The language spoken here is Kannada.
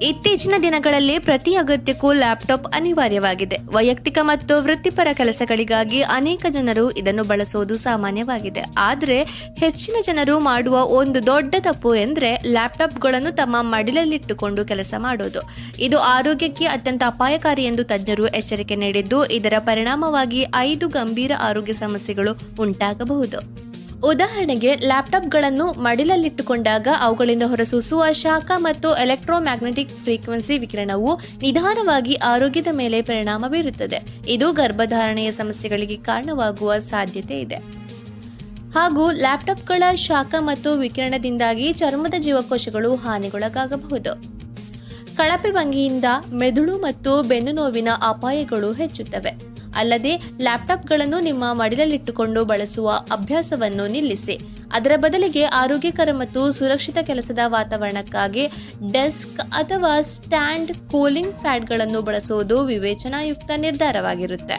ಇತ್ತೀಚಿನ ದಿನಗಳಲ್ಲಿ ಪ್ರತಿ ಅಗತ್ಯಕ್ಕೂ ಲ್ಯಾಪ್ಟಾಪ್ ಅನಿವಾರ್ಯವಾಗಿದೆ. ವೈಯಕ್ತಿಕ ಮತ್ತು ವೃತ್ತಿಪರ ಕೆಲಸಗಳಿಗಾಗಿ ಅನೇಕ ಜನರು ಇದನ್ನು ಬಳಸುವುದು ಸಾಮಾನ್ಯವಾಗಿದೆ. ಆದರೆ ಹೆಚ್ಚಿನ ಜನರು ಮಾಡುವ ಒಂದು ದೊಡ್ಡ ತಪ್ಪು ಎಂದರೆ ಲ್ಯಾಪ್ಟಾಪ್ಗಳನ್ನು ತಮ್ಮ ಮಡಿಲಲ್ಲಿಟ್ಟುಕೊಂಡು ಕೆಲಸ ಮಾಡೋದು. ಇದು ಆರೋಗ್ಯಕ್ಕೆ ಅತ್ಯಂತ ಅಪಾಯಕಾರಿ ಎಂದು ತಜ್ಞರು ಎಚ್ಚರಿಕೆ ನೀಡಿದ್ದು, ಇದರ ಪರಿಣಾಮವಾಗಿ 5 ಗಂಭೀರ ಆರೋಗ್ಯ ಸಮಸ್ಯೆಗಳು ಉಂಟಾಗಬಹುದು. ಉದಾಹರಣೆಗೆ, ಲ್ಯಾಪ್ಟಾಪ್ಗಳನ್ನು ಮಡಿಲಲ್ಲಿಟ್ಟುಕೊಂಡಾಗ ಅವುಗಳಿಂದ ಹೊರಸೂಸುವ ಶಾಖ ಮತ್ತು ಎಲೆಕ್ಟ್ರೋಮ್ಯಾಗ್ನೆಟಿಕ್ ಫ್ರೀಕ್ವೆನ್ಸಿ ವಿಕಿರಣವು ನಿಧಾನವಾಗಿ ಆರೋಗ್ಯದ ಮೇಲೆ ಪರಿಣಾಮ ಬೀರುತ್ತದೆ. ಇದು ಗರ್ಭಧಾರಣೆಯ ಸಮಸ್ಯೆಗಳಿಗೆ ಕಾರಣವಾಗುವ ಸಾಧ್ಯತೆ ಇದೆ. ಹಾಗೂ ಲ್ಯಾಪ್ಟಾಪ್ಗಳ ಶಾಖ ಮತ್ತು ವಿಕಿರಣದಿಂದಾಗಿ ಚರ್ಮದ ಜೀವಕೋಶಗಳು ಹಾನಿಗೊಳಗಾಗಬಹುದು. ಕಳಪೆ ಭಂಗಿಯಿಂದ ಮೆದುಳು ಮತ್ತು ಬೆನ್ನು ನೋವಿನ ಅಪಾಯಗಳು ಹೆಚ್ಚುತ್ತವೆ. ಅಲ್ಲದೆ ಲ್ಯಾಪ್ಟಾಪ್ಗಳನ್ನು ನಿಮ್ಮ ಮಡಿಲಲ್ಲಿಟ್ಟುಕೊಂಡು ಬಳಸುವ ಅಭ್ಯಾಸವನ್ನು ನಿಲ್ಲಿಸಿ. ಅದರ ಬದಲಿಗೆ ಆರೋಗ್ಯಕರ ಮತ್ತು ಸುರಕ್ಷಿತ ಕೆಲಸದ ವಾತಾವರಣಕ್ಕಾಗಿ ಡೆಸ್ಕ್ ಅಥವಾ ಸ್ಟ್ಯಾಂಡ್ ಕೂಲಿಂಗ್ ಪ್ಯಾಡ್ಗಳನ್ನು ಬಳಸುವುದು ವಿವೇಚನಾಯುಕ್ತ ನಿರ್ಧಾರವಾಗಿರುತ್ತೆ.